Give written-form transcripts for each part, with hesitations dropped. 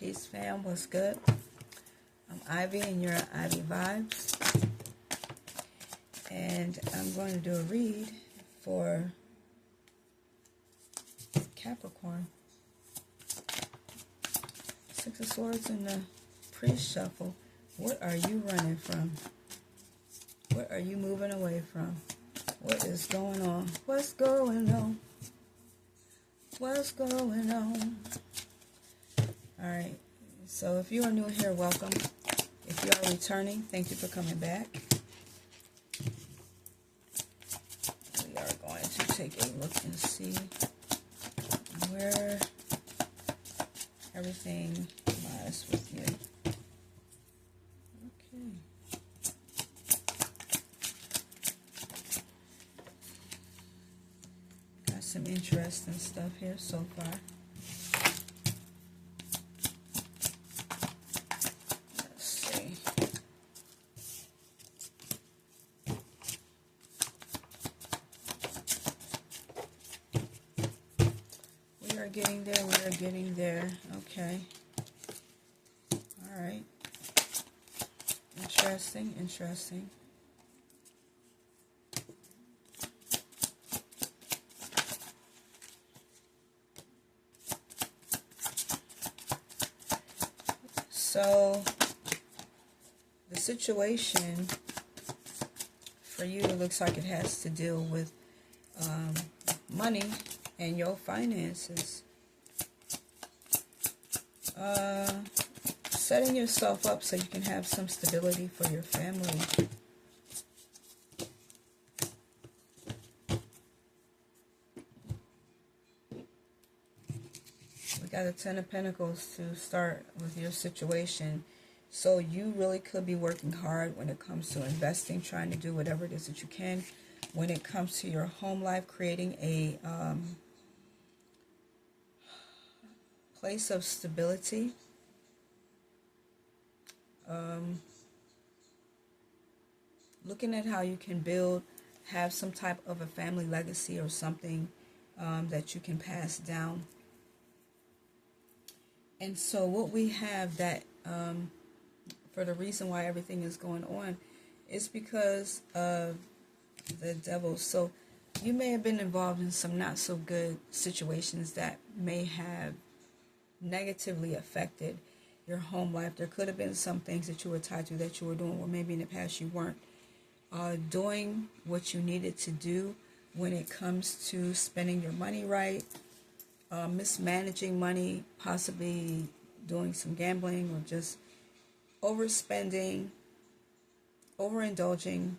Peace, fam. What's good? I'm Ivy, and you're Ivy Vibes. And I'm going to do a read for Capricorn. Six of Swords in the pre-shuffle. What are you running from? What are you moving away from? What is going on? What's going on? What's going on? Alright, so if you are new here, welcome. If you are returning, thank you for coming back. We are going to take a look and see where everything lies with you. Okay. Got some interesting stuff here so far. We're getting there. Okay. Alright. Interesting. So, the situation for you looks like it has to deal with money and your finances. Setting yourself up so you can have some stability for your family. We got a Ten of Pentacles to start with your situation. So you really could be working hard when it comes to investing, trying to do whatever it is that you can. When it comes to your home life, creating a place of stability. Looking at how you can have some type of a family legacy or something that you can pass down. And so what we have that, for the reason why everything is going on, is because of the devil. So you may have been involved in some not so good situations that may have negatively affected your home life. There could have been some things that you were tied to that you were doing, or maybe in the past you weren't doing what you needed to do when it comes to spending your money right, mismanaging money, possibly doing some gambling or just overspending, overindulging,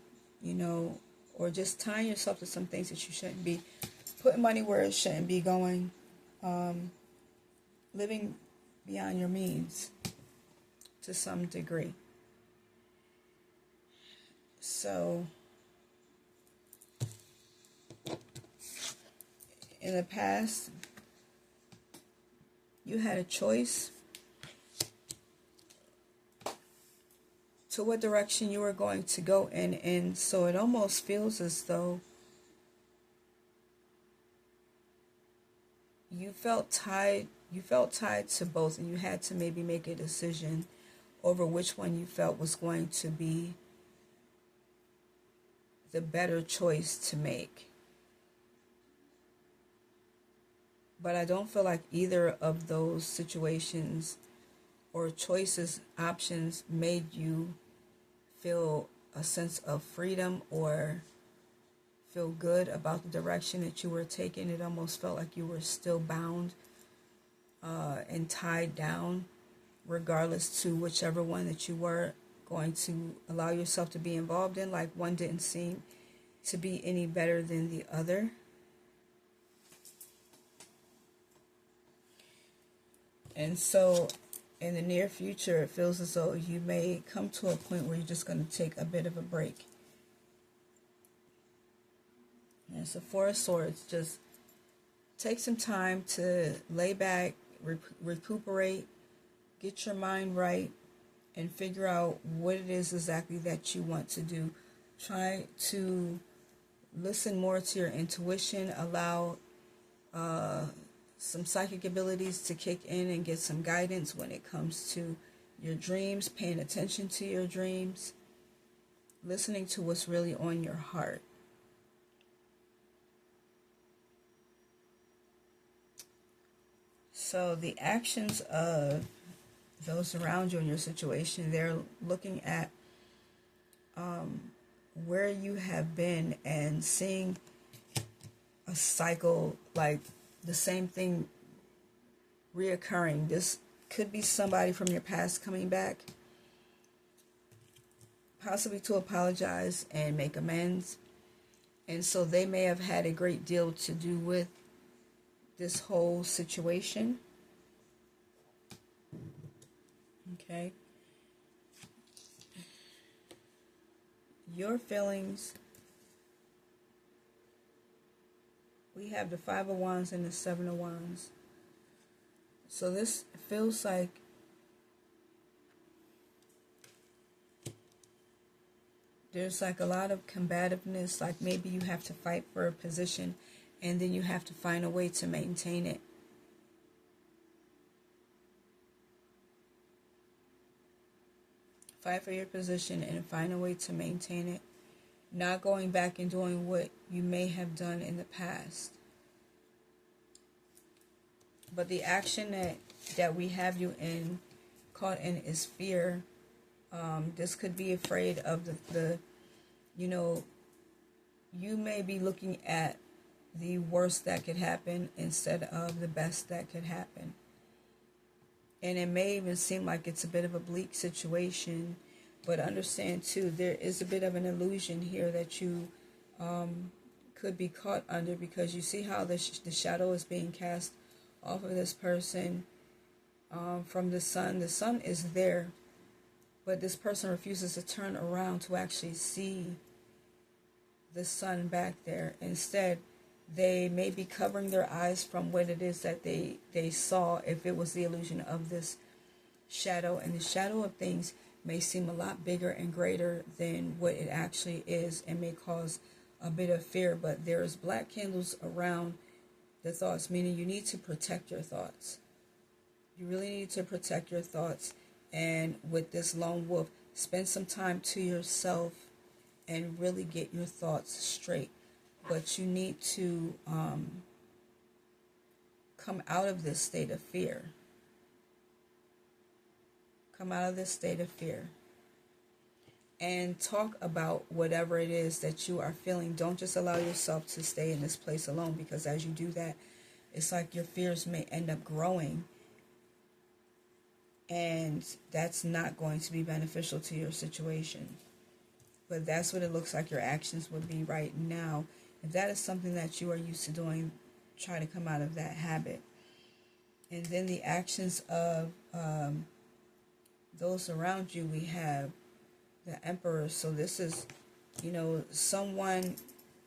or just tying yourself to some things that you shouldn't be, putting money where it shouldn't be going, living beyond your means to some degree. So, in the past, you had a choice to what direction you were going to go in, and so it almost feels as though you felt tied to both, and you had to maybe make a decision over which one you felt was going to be the better choice to make. But I don't feel like either of those situations or choices, options, made you feel a sense of freedom or feel good about the direction that you were taking. It almost felt like you were still bound and tied down, regardless to whichever one that you were going to allow yourself to be involved in. Like one didn't seem to be any better than the other. And so in the near future, it feels as though you may come to a point where you're just going to take a bit of a break. And so Four of Swords, just take some time to lay back, recuperate, get your mind right, and figure out what it is exactly that you want to do. Try to listen more to your intuition. Allow some psychic abilities to kick in and get some guidance when it comes to your dreams, paying attention to your dreams, listening to what's really on your heart. So the actions of those around you in your situation, they're looking at where you have been and seeing a cycle, like the same thing reoccurring. This could be somebody from your past coming back, possibly to apologize and make amends. And so they may have had a great deal to do with this whole situation. Okay. Your feelings. We have the Five of Wands and the Seven of Wands. So this feels like there's like a lot of combativeness, like maybe you have to fight for a position and then you have to find a way to maintain it. Fight for your position and find a way to maintain it. Not going back and doing what you may have done in the past. But the action that we have you in, caught in, is fear. This could be afraid of the you may be looking at the worst that could happen instead of the best that could happen. And it may even seem like it's a bit of a bleak situation, but understand too, there is a bit of an illusion here that you could be caught under, because you see how the shadow is being cast off of this person from the sun. The sun is there, but this person refuses to turn around to actually see the sun back there. Instead, they may be covering their eyes from what it is that they saw, if it was the illusion of this shadow. And the shadow of things may seem a lot bigger and greater than what it actually is, and may cause a bit of fear. But there's black candles around the thoughts, meaning you need to protect your thoughts. You really need to protect your thoughts. And with this lone wolf, spend some time to yourself and really get your thoughts straight. But you need to come out of this state of fear. Come out of this state of fear. And talk about whatever it is that you are feeling. Don't just allow yourself to stay in this place alone, because as you do that, it's like your fears may end up growing. And that's not going to be beneficial to your situation. But that's what it looks like your actions would be right now. If that is something that you are used to doing, try to come out of that habit. And then the actions of those around you, we have the Emperor. So this is, someone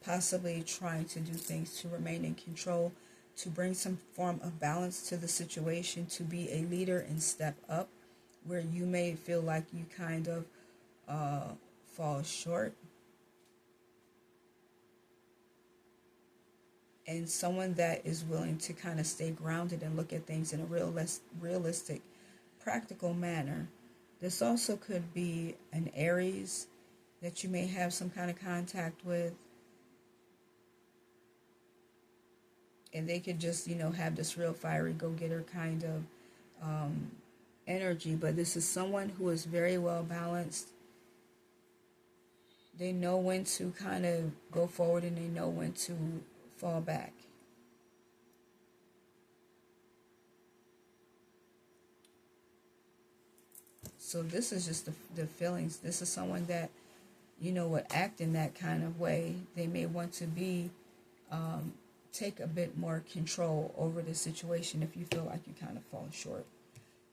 possibly trying to do things to remain in control, to bring some form of balance to the situation, to be a leader and step up where you may feel like you kind of fall short. And someone that is willing to kind of stay grounded and look at things in a realistic, practical manner. This also could be an Aries that you may have some kind of contact with. And they could just, have this real fiery go-getter kind of energy. But this is someone who is very well balanced. They know when to kind of go forward and they know when to fall back. So this is just the feelings. This is someone that, would act in that kind of way. They may want to be, take a bit more control over the situation if you feel like you kind of fall short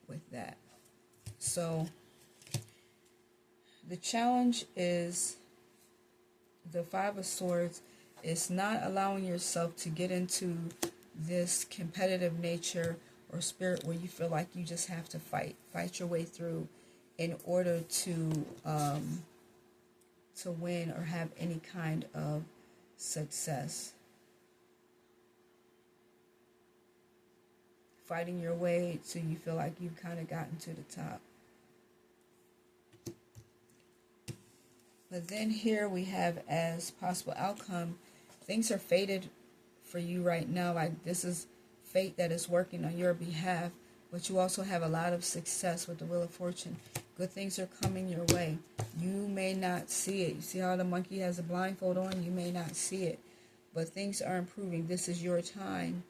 with that. So the challenge is the Five of Swords. It's not allowing yourself to get into this competitive nature or spirit where you feel like you just have to fight your way through in order to win or have any kind of success. fighting your way till you feel like you've kind of gotten to the top. But then here we have as possible outcome, things are fated for you right now. Like this is fate that is working on your behalf. But you also have a lot of success with the Wheel of Fortune. Good things are coming your way. You may not see it. You see how the monkey has a blindfold on? You may not see it. But things are improving. This is your time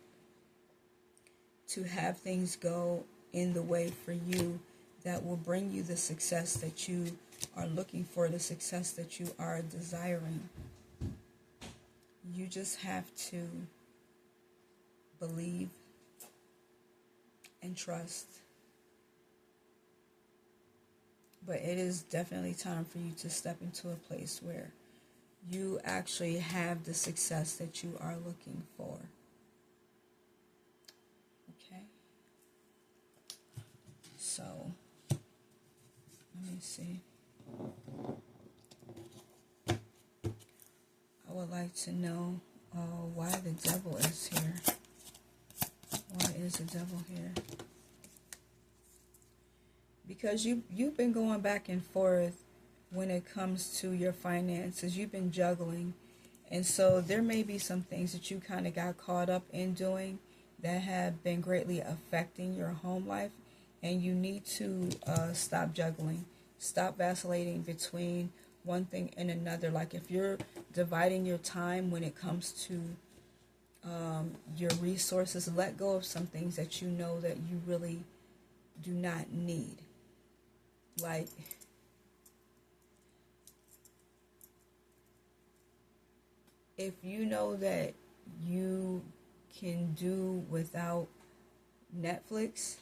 to have things go in the way for you that will bring you the success that you are looking for, the success that you are desiring. You just have to believe and trust. But it is definitely time for you to step into a place where you actually have the success that you are looking for. Okay? So, let me see. I would like to know why the devil is here. Why is the devil here? Because you've been going back and forth when it comes to your finances. You've been juggling. And so there may be some things that you kind of got caught up in doing that have been greatly affecting your home life. And you need to stop juggling. Stop vacillating between one thing and another. Like if you're dividing your time when it comes to your resources, let go of some things that you know that you really do not need. Like, if you know that you can do without Netflix,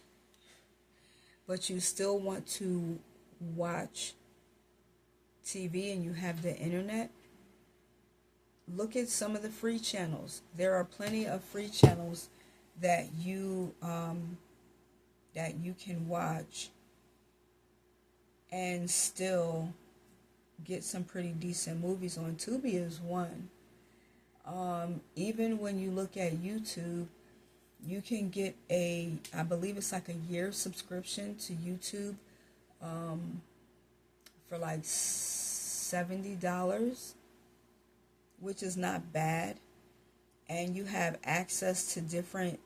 but you still want to watch TV and you have the internet, look at some of the free channels. There are plenty of free channels that you can watch and still get some pretty decent movies on. Tubi is one. Even when you look at YouTube, you can get I believe it's like a year subscription to YouTube for like $70, which is not bad. And you have access to different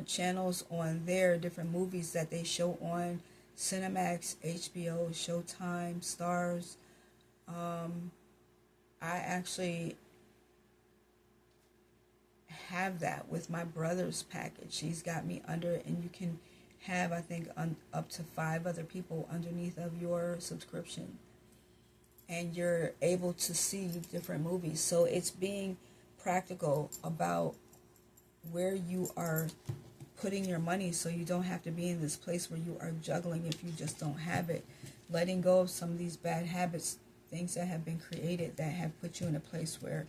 channels on there, different movies that they show on Cinemax, HBO, Showtime, Stars. I actually have that with my brother's package. He's got me under it, and you can have, I think, up to 5 other people underneath of your subscription. And you're able to see different movies. So it's being practical about where you are putting your money, so you don't have to be in this place where you are juggling if you just don't have it. Letting go of some of these bad habits, things that have been created that have put you in a place where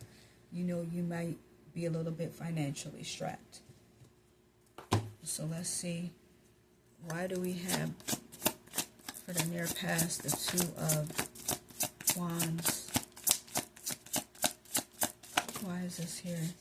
you know you might be a little bit financially strapped. So let's see, why do we have for the near past the 2 of Wands? Why is this here?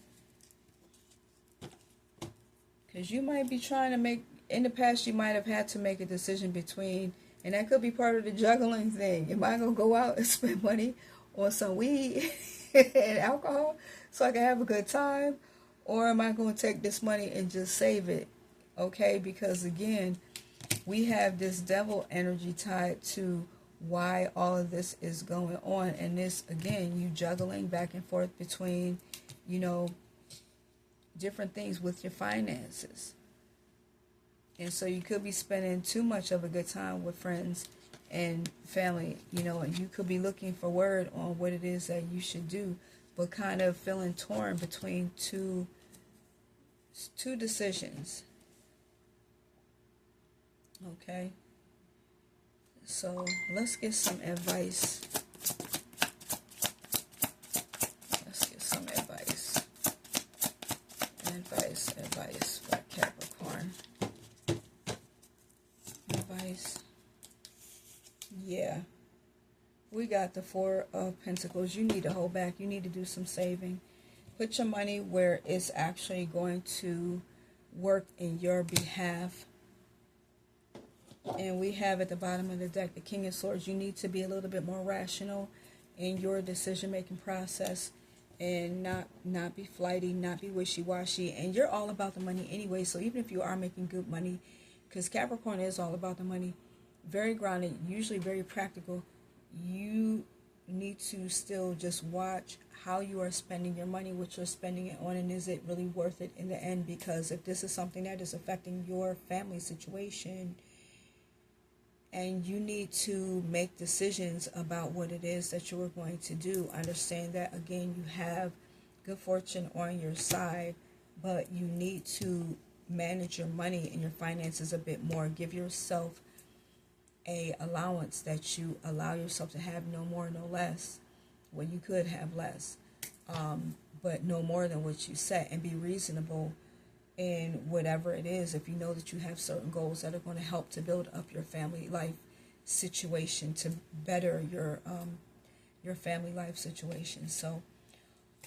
Because you might be trying to make, in the past you might have had to make a decision between, and that could be part of the juggling thing. Am I going to go out and spend money on some weed and alcohol so I can have a good time? Or am I going to take this money and just save it? Okay, because again, we have this devil energy tied to why all of this is going on. And this, again, you juggling back and forth between, you know, different things with your finances. And so you could be spending too much of a good time with friends and family, you know, and you could be looking for word on what it is that you should do, but kind of feeling torn between two decisions. Okay, so let's get some advice. Advice for Capricorn. Advice. Yeah. We got the 4 of Pentacles. You need to hold back. You need to do some saving. Put your money where it's actually going to work in your behalf. And we have at the bottom of the deck the King of Swords. You need to be a little bit more rational in your decision-making process, and not be flighty, not be wishy-washy. And you're all about the money anyway, so even if you are making good money, because Capricorn is all about the money, very grounded, usually very practical, you need to still just watch how you are spending your money, what you're spending it on, and is it really worth it in the end? Because if this is something that is affecting your family situation, and you need to make decisions about what it is that you are going to do, understand that, again, you have good fortune on your side, but you need to manage your money and your finances a bit more. Give yourself a allowance that you allow yourself to have, no more, no less. Well, you could have less, but no more than what you set, and be reasonable in whatever it is. If you know that you have certain goals that are going to help to build up your family life situation, to better your family life situation. So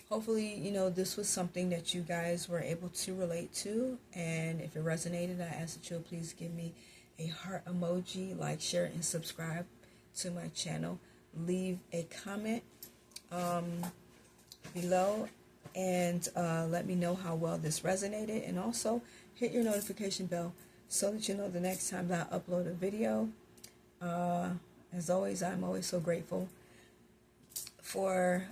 hopefully, you know, this was something that you guys were able to relate to, and if it resonated, I ask that you'll please give me a heart emoji, like, share, and subscribe to my channel. Leave a comment below, and let me know how well this resonated, and also hit your notification bell so that you know the next time that I upload a video. As always, I'm always so grateful for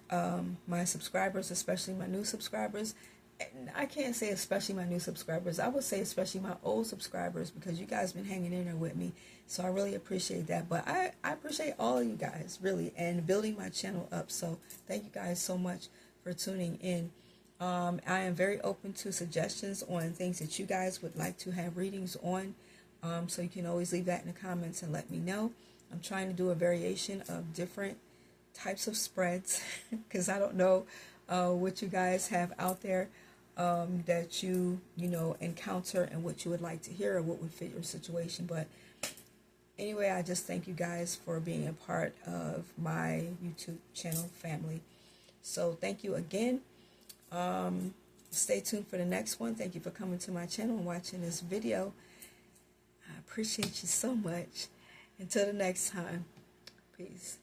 my subscribers, especially my new subscribers. And I can't say especially my new subscribers, I would say especially my old subscribers, because you guys been hanging in there with me, so I really appreciate that. But I appreciate all of you guys, really, and building my channel up. So thank you guys so much for tuning in. I am very open to suggestions on things that you guys would like to have readings on, so you can always leave that in the comments and let me know. I'm trying to do a variation of different types of spreads because I don't know what you guys have out there that you know, encounter, and what you would like to hear, or what would fit your situation. But anyway, I just thank you guys for being a part of my YouTube channel family. So thank you again. Stay tuned for the next one. Thank you for coming to my channel and watching this video. I appreciate you so much. Until the next time, peace.